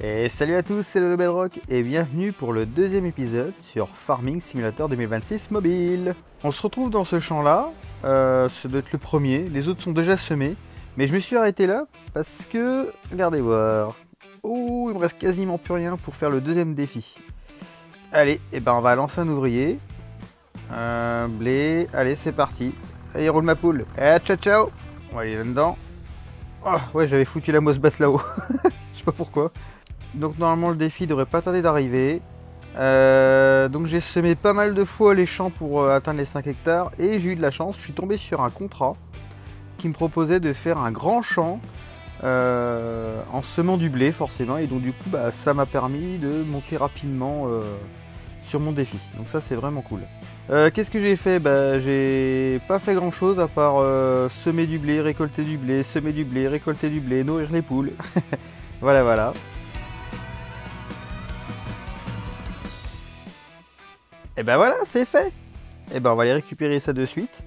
Et salut à tous, c'est le Bedrock et bienvenue pour le deuxième épisode sur Farming Simulator 2026 mobile. On se retrouve dans ce champ-là, ça doit être le premier, les autres sont déjà semés, mais je me suis arrêté là parce que, regardez voir, oh il me reste quasiment plus rien pour faire le deuxième défi. Allez, et ben on va lancer un ouvrier, blé, allez c'est parti, allez roule ma poule, ciao ciao, on va aller là-dedans. Oh ouais j'avais foutu la mosse battre là-haut, je sais pas pourquoi. Donc normalement le défi devrait pas tarder d'arriver. Donc j'ai semé pas mal de fois les champs pour atteindre les 5 hectares et j'ai eu de la chance, je suis tombé sur un contrat qui me proposait de faire un grand champ en semant du blé forcément, et donc du coup ça m'a permis de monter rapidement sur mon défi. Donc ça c'est vraiment cool. Qu'est-ce que j'ai fait? J'ai pas fait grand chose à part semer du blé, récolter du blé, semer du blé, récolter du blé, nourrir les poules. Voilà. Et ben voilà, c'est fait. Et ben on va aller récupérer ça de suite.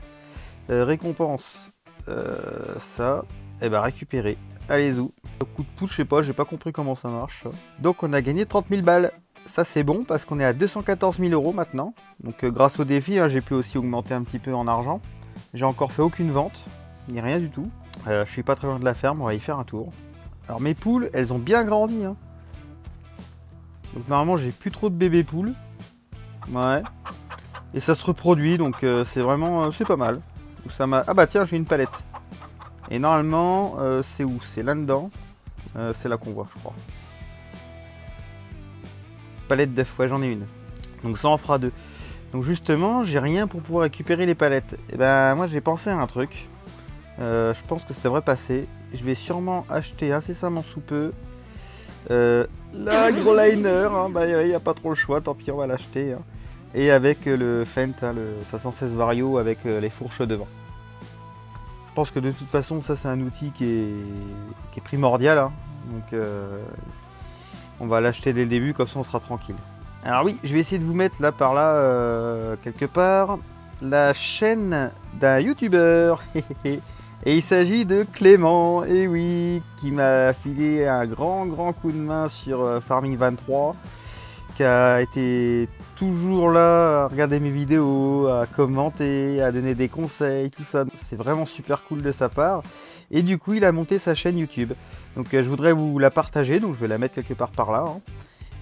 Récompense, ça. Et ben récupérer. Allez où. Coup de pouce, je sais pas, j'ai pas compris comment ça marche. Donc on a gagné 30 000 balles. Ça c'est bon parce qu'on est à 214 000 euros maintenant. Donc grâce au défi, j'ai pu aussi augmenter un petit peu en argent. J'ai encore fait aucune vente, ni rien du tout. Je suis pas très loin de la ferme, on va y faire un tour. Alors mes poules, elles ont bien grandi. Donc normalement j'ai plus trop de bébés poules. Ouais. Et ça se reproduit, donc c'est vraiment, c'est pas mal. Ça m'a... Ah bah tiens, j'ai une palette. Et normalement, c'est où? C'est là-dedans. C'est là qu'on voit, je crois. Palette d'œufs, ouais, j'en ai une. Donc ça en fera deux. Donc justement, j'ai rien pour pouvoir récupérer les palettes. Et ben moi j'ai pensé à un truc. Je pense que ça devrait passer. Je vais sûrement acheter incessamment sous peu l'agroliner. Bah il n'y a pas trop le choix, tant pis on va l'acheter. Et avec le Fendt, le 516 Vario avec les fourches devant. Je pense que de toute façon ça c'est un outil qui est primordial. Donc on va l'acheter dès le début, comme ça on sera tranquille. Alors oui, je vais essayer de vous mettre là par là, quelque part, la chaîne d'un youtubeur. Et il s'agit de Clément, et oui, qui m'a filé un grand coup de main sur Farming 23, qui a été toujours là à regarder mes vidéos, à commenter, à donner des conseils, tout ça. C'est vraiment super cool de sa part. Et du coup, il a monté sa chaîne YouTube. Donc je voudrais vous la partager, donc je vais la mettre quelque part par là.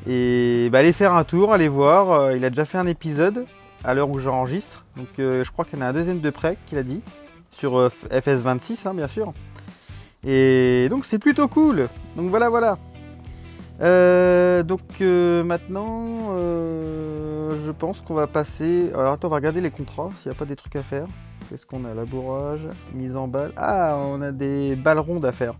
Et allez faire un tour, allez voir. Il a déjà fait un épisode à l'heure où j'enregistre. Donc je crois qu'il y en a un deuxième de près qu'il a dit. Sur FS26, bien sûr. Et donc c'est plutôt cool. Donc voilà. Maintenant, je pense qu'on va passer... Alors attends, on va regarder les contrats, s'il n'y a pas des trucs à faire. Qu'est-ce qu'on a? Labourage, mise en balle... Ah, on a des balles rondes à faire.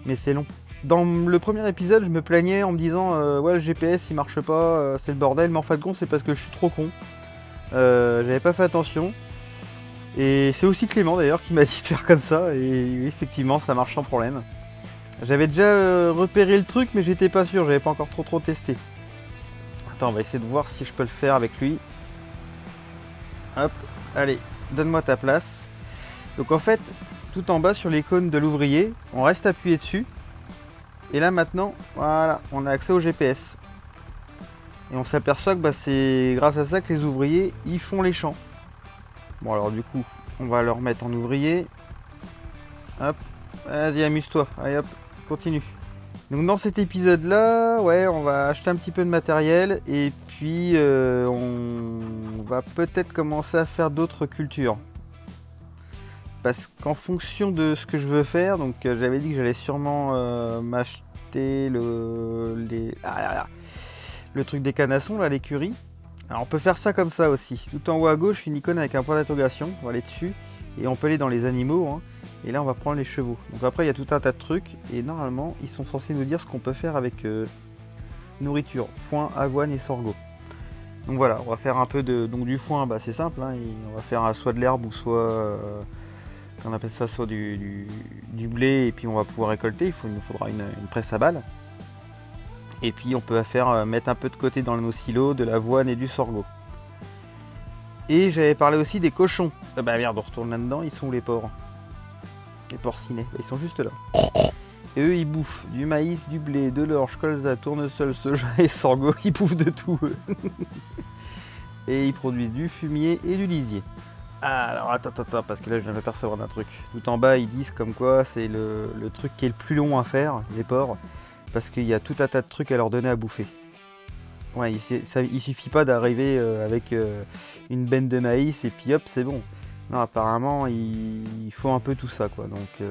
Mais c'est long. Dans le premier épisode, je me plaignais en me disant ouais, le GPS il marche pas, c'est le bordel. Mais en fin de compte, c'est parce que je suis trop con. J'avais pas fait attention. Et c'est aussi Clément d'ailleurs qui m'a dit de faire comme ça. Et effectivement, ça marche sans problème. J'avais déjà repéré le truc, mais j'étais pas sûr, j'avais pas encore trop testé. Attends, on va essayer de voir si je peux le faire avec lui. Hop, allez, donne-moi ta place. Donc en fait, tout en bas sur l'icône de l'ouvrier, on reste appuyé dessus. Et là maintenant, voilà, on a accès au GPS. Et on s'aperçoit que c'est grâce à ça que les ouvriers, ils font les champs. Bon alors du coup, on va le remettre en ouvrier. Hop, vas-y amuse-toi, allez hop, continue. Donc dans cet épisode là, ouais, on va acheter un petit peu de matériel et puis on va peut-être commencer à faire d'autres cultures. Parce qu'en fonction de ce que je veux faire, donc j'avais dit que j'allais sûrement m'acheter le truc des canassons, là, l'écurie. Alors on peut faire ça comme ça aussi. Tout en haut à gauche, une icône avec un point d'interrogation, on va aller dessus et on peut aller dans les animaux. Et là on va prendre les chevaux. Donc après il y a tout un tas de trucs et normalement ils sont censés nous dire ce qu'on peut faire avec nourriture, foin, avoine et sorgho. Donc voilà, on va faire un peu de... Donc du foin, c'est simple, on va faire soit de l'herbe ou soit... on appelle ça soit du blé et puis on va pouvoir récolter. Il nous faudra une presse à balles. Et puis on peut mettre un peu de côté dans nos silos de l'avoine et du sorgho. Et j'avais parlé aussi des cochons. Merde, on retourne là-dedans, ils sont où les porcs? Les porcinets, ils sont juste là. Et eux, ils bouffent du maïs, du blé, de l'orge, colza, tournesol, soja et sorgho. Ils bouffent de tout, eux. Et ils produisent du fumier et du lisier. Ah, alors attends, parce que là je viens de m'apercevoir d'un truc. Tout en bas, ils disent comme quoi c'est le truc qui est le plus long à faire, les porcs, parce qu'il y a tout un tas de trucs à leur donner à bouffer. Ouais, il suffit pas d'arriver avec une benne de maïs et puis hop, c'est bon. Non, apparemment, il faut un peu tout ça, quoi. Donc,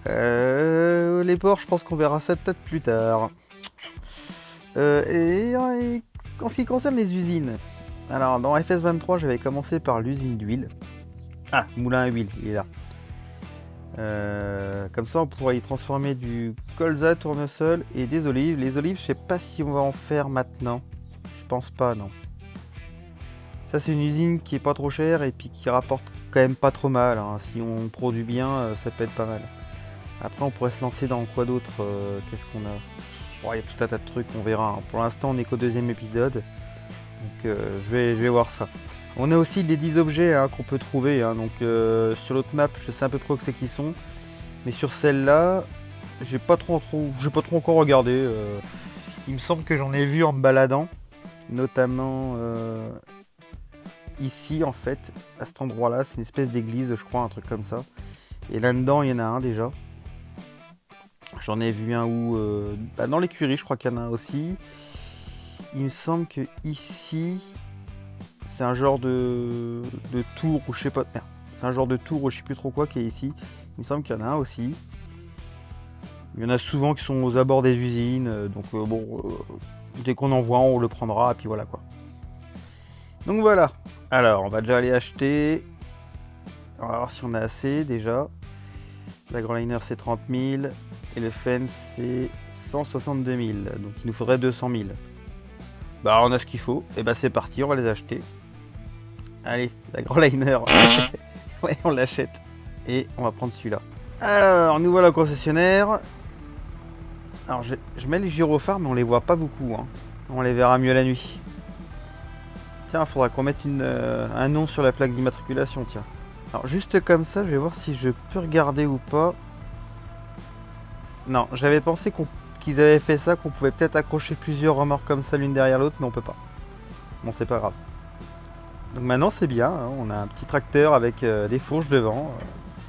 les porcs, je pense qu'on verra ça peut-être plus tard. Et en ce qui concerne les usines, alors dans FS23, j'avais commencé par l'usine d'huile. Ah, moulin à huile, il est là. Comme ça, on pourra y transformer du colza, tournesol et des olives. Les olives, je sais pas si on va en faire maintenant. Je pense pas, non. Ça, c'est une usine qui est pas trop chère et puis qui rapporte quand même pas trop mal, hein. Si on produit bien, ça peut être pas mal. Après, on pourrait se lancer dans quoi d'autre? Qu'est-ce qu'on a? Oh, il y a tout un tas de trucs, on verra, hein. Pour l'instant, on n'est qu'au 2e épisode. Donc, je vais voir ça. On a aussi les 10 objets, hein, qu'on peut trouver, hein. Donc, sur l'autre map, je sais à peu près où c'est qu'ils sont. Mais sur celle-là, j'ai pas trop encore regardé. Il me semble que j'en ai vu en me baladant. Notamment ici, en fait, à cet endroit-là. C'est une espèce d'église, je crois, un truc comme ça. Et là-dedans, il y en a un déjà. J'en ai vu un où... dans l'écurie, je crois qu'il y en a un aussi. Il me semble que ici, c'est un genre de tour ou je sais pas... Merde. C'est un genre de tour ou je sais plus trop quoi qui est ici. Il me semble qu'il y en a un aussi. Il y en a souvent qui sont aux abords des usines. Donc dès qu'on en voit, on le prendra. Et puis voilà quoi. Donc voilà. Alors, on va déjà aller acheter. On va voir si on a assez déjà. La Growliner c'est 30 000. Et le Fence c'est 162 000. Donc il nous faudrait 200 000. Bah on a ce qu'il faut. Et bah c'est parti, on va les acheter. Allez, la Growliner. Ouais, on l'achète. Et on va prendre celui-là. Alors, nous voilà au concessionnaire. Alors, je mets les gyrophares, mais on les voit pas beaucoup, hein. On les verra mieux la nuit. Tiens, il faudra qu'on mette un nom sur la plaque d'immatriculation, tiens. Alors, juste comme ça, je vais voir si je peux regarder ou pas. Non, j'avais pensé qu'ils avaient fait ça, qu'on pouvait peut-être accrocher plusieurs remorques comme ça l'une derrière l'autre, mais on peut pas. Bon, c'est pas grave. Donc maintenant, c'est bien, hein. On a un petit tracteur avec des fourches devant.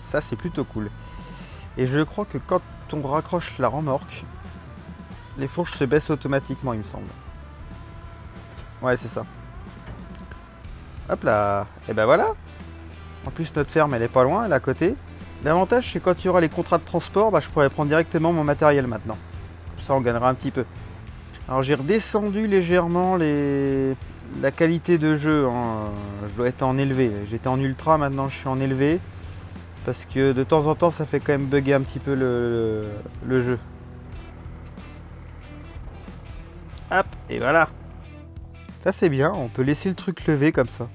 Ça, c'est plutôt cool. Et je crois que quand on raccroche la remorque, les fourches se baissent automatiquement, il me semble. Ouais, c'est ça. Hop là. Et ben voilà. En plus, notre ferme, elle est pas loin, elle est à côté. L'avantage, c'est quand il y aura les contrats de transport, bah, je pourrais prendre directement mon matériel maintenant. Comme ça, on gagnera un petit peu. Alors, j'ai redescendu légèrement la qualité de jeu, hein. Je dois être en élevé. J'étais en ultra, maintenant je suis en élevé. Parce que de temps en temps, ça fait quand même bugger un petit peu le jeu. Hop, et voilà. Ça c'est bien, on peut laisser le truc levé comme ça.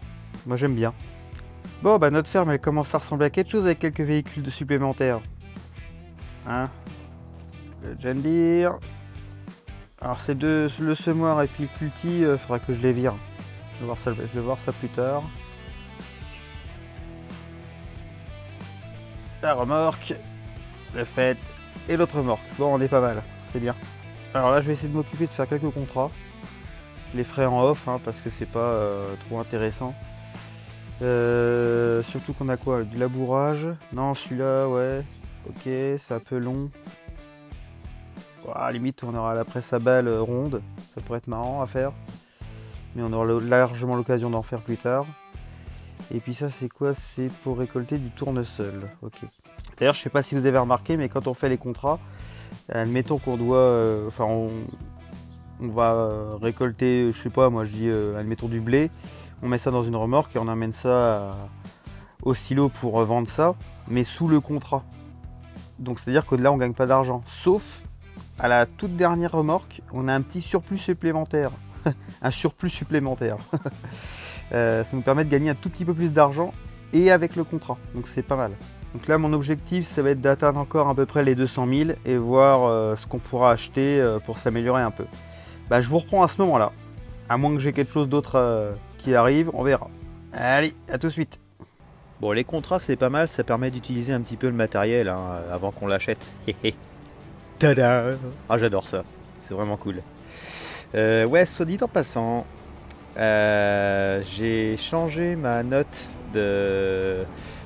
Moi j'aime bien. Bon, bah notre ferme, elle commence à ressembler à quelque chose avec quelques véhicules supplémentaires. Hein? Le John Deere. Alors c'est le semoir et puis le culti, faudra que je les vire. Je vais voir ça plus tard. La remorque, le fait et l'autre remorque. Bon, on est pas mal, c'est bien. Alors là, je vais essayer de m'occuper de faire quelques contrats. Je les ferai en off, hein, parce que c'est pas trop intéressant. Surtout qu'on a quoi? Du labourage? Non, celui-là, ouais. Ok, c'est un peu long. Ouah, limite, on aura la presse à balles ronde. Ça pourrait être marrant à faire. Mais on aura largement l'occasion d'en faire plus tard. Et puis ça, c'est quoi? C'est pour récolter du tournesol. Ok. D'ailleurs, je sais pas si vous avez remarqué, mais quand on fait les contrats, admettons qu'on doit... on va récolter, je sais pas, moi je dis, admettons du blé. On met ça dans une remorque et on amène ça au silo pour vendre ça, mais sous le contrat. Donc c'est-à-dire que là, on gagne pas d'argent. Sauf à la toute dernière remorque, on a un petit surplus supplémentaire. Un surplus supplémentaire. Ça nous permet de gagner un tout petit peu plus d'argent et avec le contrat, donc c'est pas mal. Donc là mon objectif ça va être d'atteindre encore à peu près les 200 000 et voir ce qu'on pourra acheter pour s'améliorer un peu. Bah, je vous reprends à ce moment là, à moins que j'ai quelque chose d'autre qui arrive, on verra. Allez, à tout de suite. Bon, les contrats c'est pas mal, ça permet d'utiliser un petit peu le matériel hein, avant qu'on l'achète. Tada! Ah, j'adore ça, c'est vraiment cool. Ouais, soit dit en passant, j'ai changé ma note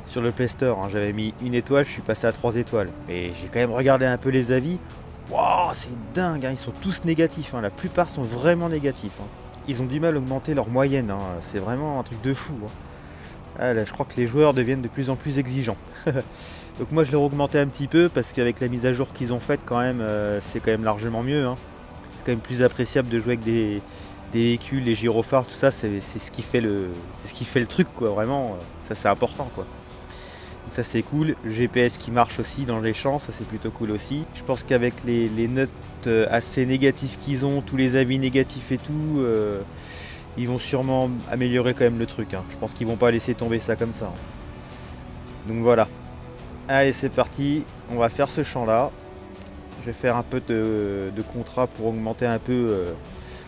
sur le Play Store, hein. J'avais mis 1 étoile, je suis passé à 3 étoiles. Et j'ai quand même regardé un peu les avis. Waouh, c'est dingue, hein. Ils sont tous négatifs, hein. La plupart sont vraiment négatifs, hein. Ils ont du mal à augmenter leur moyenne, hein. C'est vraiment un truc de fou, hein. Ah, là, je crois que les joueurs deviennent de plus en plus exigeants. Donc moi je l'ai augmenté un petit peu parce qu'avec la mise à jour qu'ils ont faite quand même, c'est quand même largement mieux, hein. C'est quand même plus appréciable de jouer avec des véhicules, les gyrophares, tout ça, c'est ce qui fait le truc quoi, vraiment, ça c'est important quoi. Donc ça c'est cool, le GPS qui marche aussi dans les champs, ça c'est plutôt cool aussi. Je pense qu'avec les notes assez négatives qu'ils ont, tous les avis négatifs et tout, ils vont sûrement améliorer quand même le truc, hein. Je pense qu'ils vont pas laisser tomber ça comme ça, hein. Donc voilà. Allez c'est parti, on va faire ce champ là. Je vais faire un peu de contrat pour augmenter un peu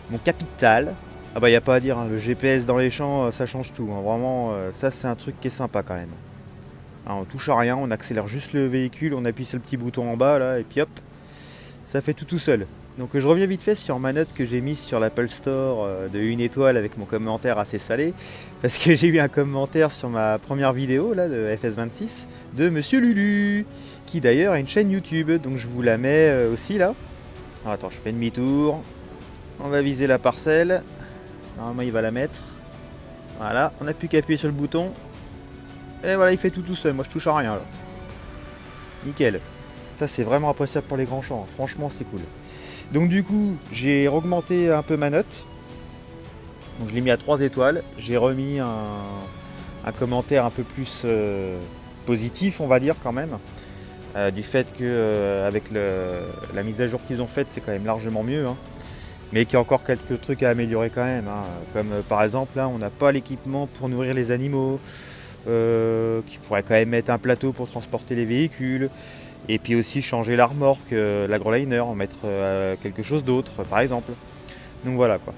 mon capital. Ah bah y a pas à dire, hein, le GPS dans les champs ça change tout, hein. Vraiment ça c'est un truc qui est sympa quand même. Alors, on touche à rien, on accélère juste le véhicule, on appuie sur le petit bouton en bas là et puis hop, ça fait tout seul. Donc je reviens vite fait sur ma note que j'ai mise sur l'Apple Store de 1 étoile avec mon commentaire assez salé. Parce que j'ai eu un commentaire sur ma première vidéo là, de FS26 de Monsieur Lulu, qui d'ailleurs a une chaîne YouTube, donc je vous la mets aussi là. Alors, attends, je fais demi-tour, on va viser la parcelle, normalement il va la mettre. Voilà, on n'a plus qu'à appuyer sur le bouton. Et voilà, il fait tout seul, moi je touche à rien là. Nickel. Ça c'est vraiment appréciable pour les grands champs, franchement c'est cool. Donc du coup, j'ai augmenté un peu ma note. Donc je l'ai mis à 3 étoiles. J'ai remis un commentaire un peu plus positif, on va dire quand même. Du fait que avec la mise à jour qu'ils ont faite, c'est quand même largement mieux, hein. Mais qu'il y a encore quelques trucs à améliorer quand même, hein. Comme par exemple, là, on n'a pas l'équipement pour nourrir les animaux. Qui pourrait quand même mettre un plateau pour transporter les véhicules. Et puis aussi changer la remorque, l'agroliner, en mettre quelque chose d'autre, par exemple. Donc voilà quoi.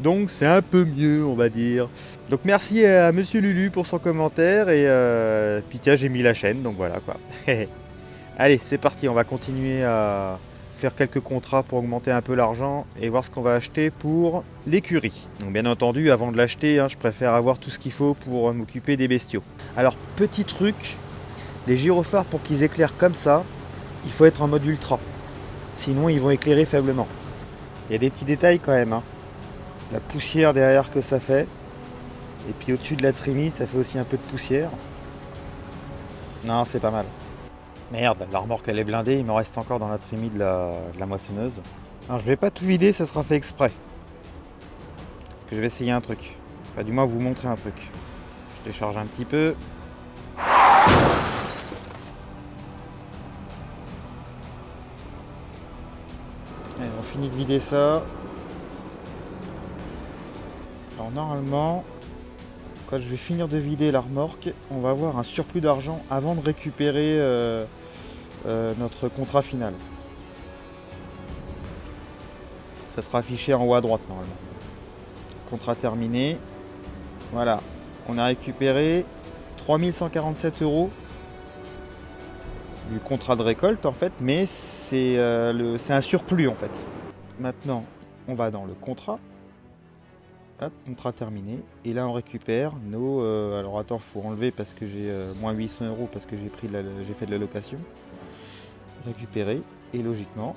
Donc c'est un peu mieux, on va dire. Donc merci à Monsieur Lulu pour son commentaire. Et puis tiens, j'ai mis la chaîne, donc voilà quoi. Allez, c'est parti, on va continuer à faire quelques contrats pour augmenter un peu l'argent et voir ce qu'on va acheter pour l'écurie. Donc bien entendu, avant de l'acheter, hein, je préfère avoir tout ce qu'il faut pour m'occuper des bestiaux. Alors petit truc, les gyrophares pour qu'ils éclairent comme ça, il faut être en mode ultra. Sinon ils vont éclairer faiblement. Il y a des petits détails quand même, hein. La poussière derrière que ça fait. Et puis au-dessus de la trémie, ça fait aussi un peu de poussière. Non, c'est pas mal. Merde, la remorque elle est blindée, il me reste encore dans la trémie de la moissonneuse. Alors je vais pas tout vider, ça sera fait exprès. Parce que je vais essayer un truc. Enfin du moins vous montrer un truc. Je décharge un petit peu. Allez, on finit de vider ça. Alors normalement, quand je vais finir de vider la remorque, on va avoir un surplus d'argent avant de récupérer notre contrat final. Ça sera affiché en haut à droite normalement. Contrat terminé. Voilà, on a récupéré 3147 € du contrat de récolte en fait, mais c'est un surplus en fait. Maintenant, on va dans le contrat. Hop, contrat terminé. Et là, on récupère nos... alors attends, faut enlever parce que j'ai moins 800 € parce que j'ai fait de la location. Récupérer. Et logiquement,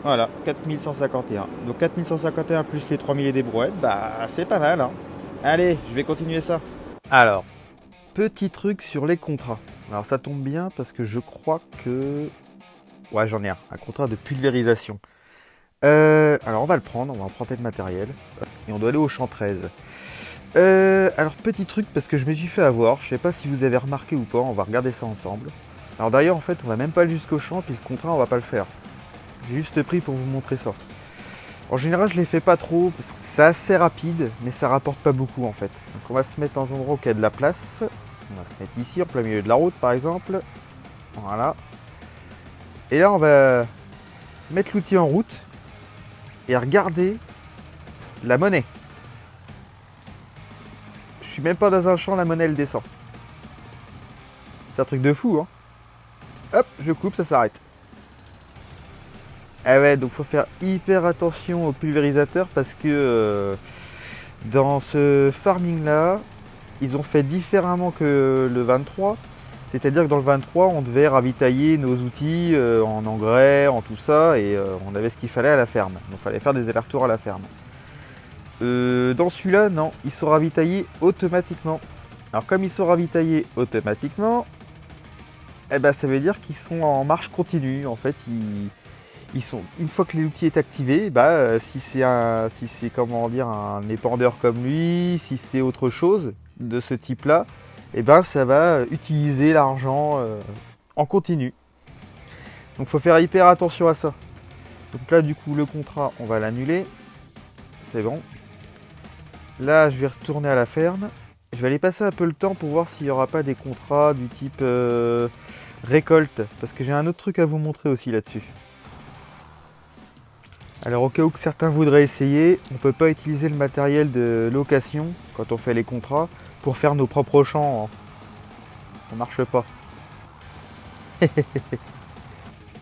voilà, 4151. Donc 4151 plus les 3000 et des brouettes, bah c'est pas mal, hein. Allez, je vais continuer ça. Alors, petit truc sur les contrats. Alors ça tombe bien parce que je crois que... Ouais, j'en ai un contrat de pulvérisation. Alors on va le prendre, on va emprunter le matériel. Et on doit aller au champ 13. Alors petit truc parce que je me suis fait avoir, je sais pas si vous avez remarqué ou pas, on va regarder ça ensemble. Alors d'ailleurs en fait on va même pas aller jusqu'au champ, puis le contrat on va pas le faire. J'ai juste pris pour vous montrer ça. En général je les fais pas trop parce que c'est assez rapide mais ça rapporte pas beaucoup en fait. Donc on va se mettre dans un endroit où il y a de la place. On va se mettre ici en plein milieu de la route par exemple. Voilà. Et là on va mettre l'outil en route et regarder la monnaie. Je suis même pas dans un champ, la monnaie elle descend. C'est un truc de fou, hein. Hop, je coupe, ça s'arrête. Ah ouais, donc faut faire hyper attention au pulvérisateur parce que dans ce farming là, ils ont fait différemment que le 23. C'est-à-dire que dans le 23, on devait ravitailler nos outils en engrais, en tout ça, et on avait ce qu'il fallait à la ferme. Donc il fallait faire des allers-retours à la ferme. Dans celui-là, non, ils sont ravitaillés automatiquement. Alors comme ils sont ravitaillés automatiquement, eh ben, ça veut dire qu'ils sont en marche continue. En fait, ils sont, une fois que l'outil est activé, bah, si c'est comment dire, un épandeur comme lui, si c'est autre chose de ce type-là, et ben ça va utiliser l'argent en continu. Donc faut faire hyper attention à ça. Donc là du coup le contrat on va l'annuler. C'est bon. Là je vais retourner à la ferme. Je vais aller passer un peu le temps pour voir s'il n'y aura pas des contrats du type récolte. Parce que j'ai un autre truc à vous montrer aussi là-dessus. Alors au cas où que certains voudraient essayer, on ne peut pas utiliser le matériel de location quand on fait les contrats pour faire nos propres champs. Ça marche pas.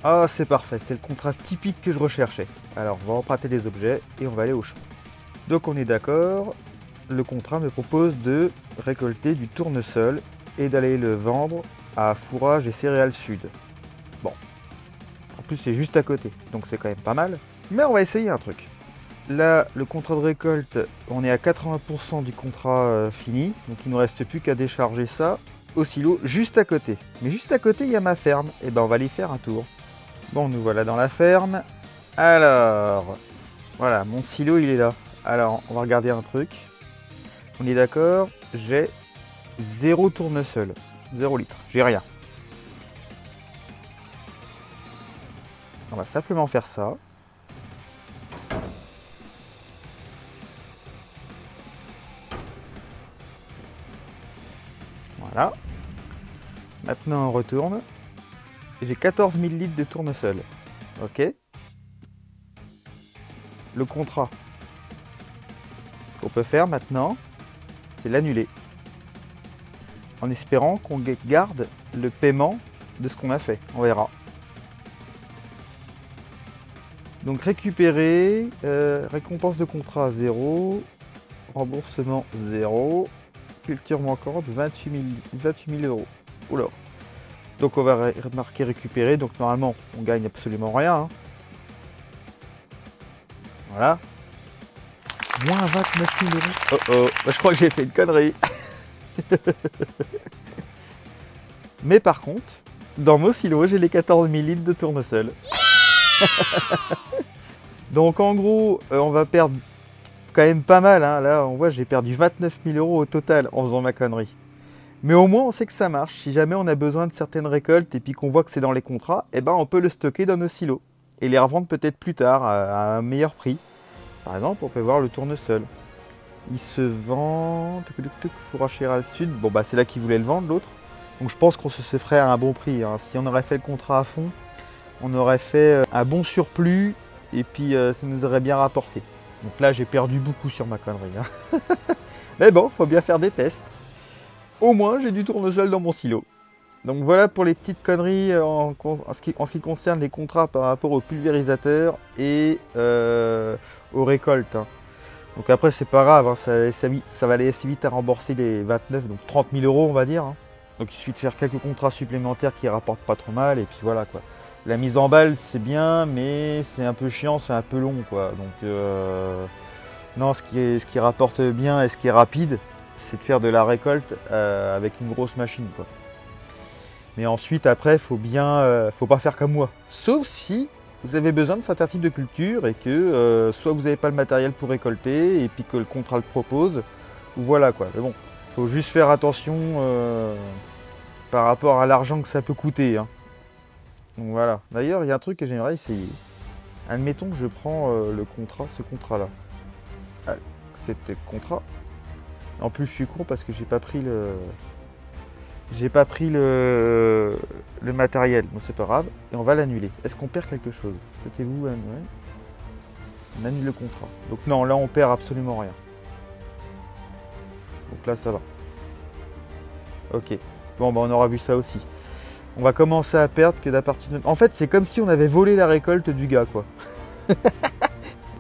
Ah c'est parfait, c'est le contrat typique que je recherchais. Alors on va emprunter des objets et on va aller au champ. Donc on est d'accord, le contrat me propose de récolter du tournesol et d'aller le vendre à Fourrage et Céréales Sud. Bon, en plus c'est juste à côté, donc c'est quand même pas mal. Mais on va essayer un truc. Là, le contrat de récolte, on est à 80% du contrat fini. Donc il ne nous reste plus qu'à décharger ça au silo juste à côté. Mais juste à côté, il y a ma ferme. Et ben on va aller faire un tour. Bon, nous voilà dans la ferme. Alors, voilà, mon silo il est là. Alors, on va regarder un truc. On est d'accord, j'ai 0 tournesol. 0 litre, j'ai rien. On va simplement faire ça. Voilà. Maintenant on retourne. J'ai 14 000 litres de tournesol. Ok. Le contrat qu'on peut faire maintenant, c'est l'annuler. En espérant qu'on garde le paiement de ce qu'on a fait. On verra. Donc récupérer, récompense de contrat 0, remboursement 0. Culture manquante, 28 000 euros. Oula. Donc on va marquer récupérer. Donc normalement, on gagne absolument rien. Hein. Voilà. Moins 29 000 euros. Oh oh, bah, je crois que j'ai fait une connerie. Mais par contre, dans mon silo, j'ai les 14 000 litres de tournesol. Donc en gros, on va perdre quand même pas mal, hein. Là on voit j'ai perdu 29 000 euros au total en faisant ma connerie. Mais au moins on sait que ça marche. Si jamais on a besoin de certaines récoltes et puis qu'on voit que c'est dans les contrats, eh ben on peut le stocker dans nos silos et les revendre peut-être plus tard à un meilleur prix. Par exemple, on peut voir le tournesol. Il se vend Fourrage Céréales Sud. Bon bah c'est là qu'il voulait le vendre l'autre. Donc je pense qu'on se ferait à un bon prix. Hein. Si on aurait fait le contrat à fond, on aurait fait un bon surplus et puis ça nous aurait bien rapporté. Donc là, j'ai perdu beaucoup sur ma connerie. Hein. Mais bon, faut bien faire des tests. Au moins, j'ai du tournesol dans mon silo. Donc voilà pour les petites conneries en ce qui concerne les contrats par rapport au pulvérisateur et aux récoltes. Hein. Donc après, c'est pas grave, hein, ça va aller assez vite à rembourser les 29, donc 30 000 euros, on va dire. Hein. Donc il suffit de faire quelques contrats supplémentaires qui rapportent pas trop mal, et puis voilà quoi. La mise en balle c'est bien, mais c'est un peu chiant, c'est un peu long quoi. Donc non, ce qui rapporte bien et ce qui est rapide, c'est de faire de la récolte avec une grosse machine quoi. Mais ensuite après, faut pas faire comme moi. Sauf si vous avez besoin de certains types de culture et que soit vous n'avez pas le matériel pour récolter et puis que le contrat le propose, ou voilà quoi. Mais bon, faut juste faire attention par rapport à l'argent que ça peut coûter. Hein. Donc voilà. D'ailleurs, il y a un truc que j'aimerais essayer. Admettons que je prends ce contrat-là. Ah, c'était le contrat. En plus, je suis con parce que j'ai pas pris le matériel. Bon, c'est pas grave. Et on va l'annuler. Est-ce qu'on perd quelque chose? Souhaitez-vous annuler? On annule le contrat. Donc non, là, on perd absolument rien. Donc là, ça va. Ok. Bon, bah, on aura vu ça aussi. On va commencer à perdre que d'à partir de... En fait, c'est comme si on avait volé la récolte du gars, quoi.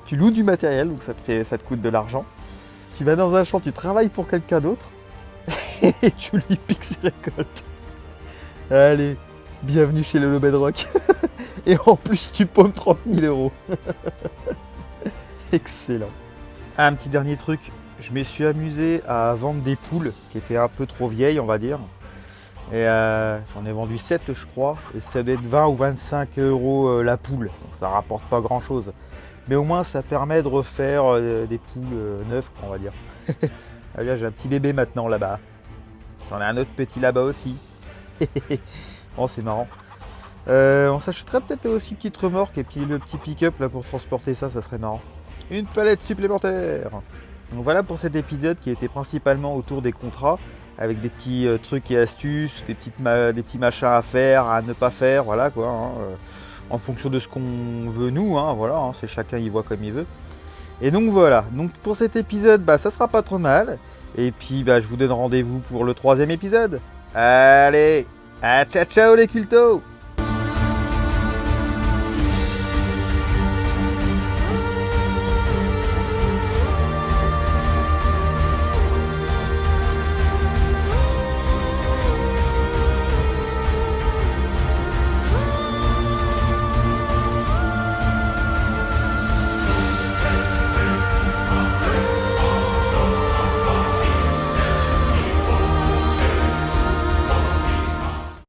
Tu loues du matériel, donc ça te coûte de l'argent. Tu vas dans un champ, tu travailles pour quelqu'un d'autre et tu lui piques ses récoltes. Allez, bienvenue chez le Bedrock. Et en plus, tu paumes 30 000 €. Excellent. Un petit dernier truc, je me suis amusé à vendre des poules qui étaient un peu trop vieilles, on va dire. Et j'en ai vendu 7, je crois, et ça doit être 20 ou 25 € la poule. Donc ça rapporte pas grand chose. Mais au moins ça permet de refaire des poules neuves, on va dire. Ah, là, j'ai un petit bébé maintenant là-bas. J'en ai un autre petit là-bas aussi. Oh, c'est marrant. On s'achèterait peut-être aussi une petite remorque et puis le petit pick-up là pour transporter ça serait marrant. Une palette supplémentaire. Donc voilà pour cet épisode qui était principalement autour des contrats, avec des petits trucs et astuces, des petits machins à faire, à ne pas faire, voilà quoi, hein, en fonction de ce qu'on veut nous, hein, voilà, hein, c'est chacun y voit comme il veut. Et donc voilà, donc pour cet épisode, bah, ça sera pas trop mal, et puis bah, je vous donne rendez-vous pour le 3e épisode. Allez, ciao ciao les cultos.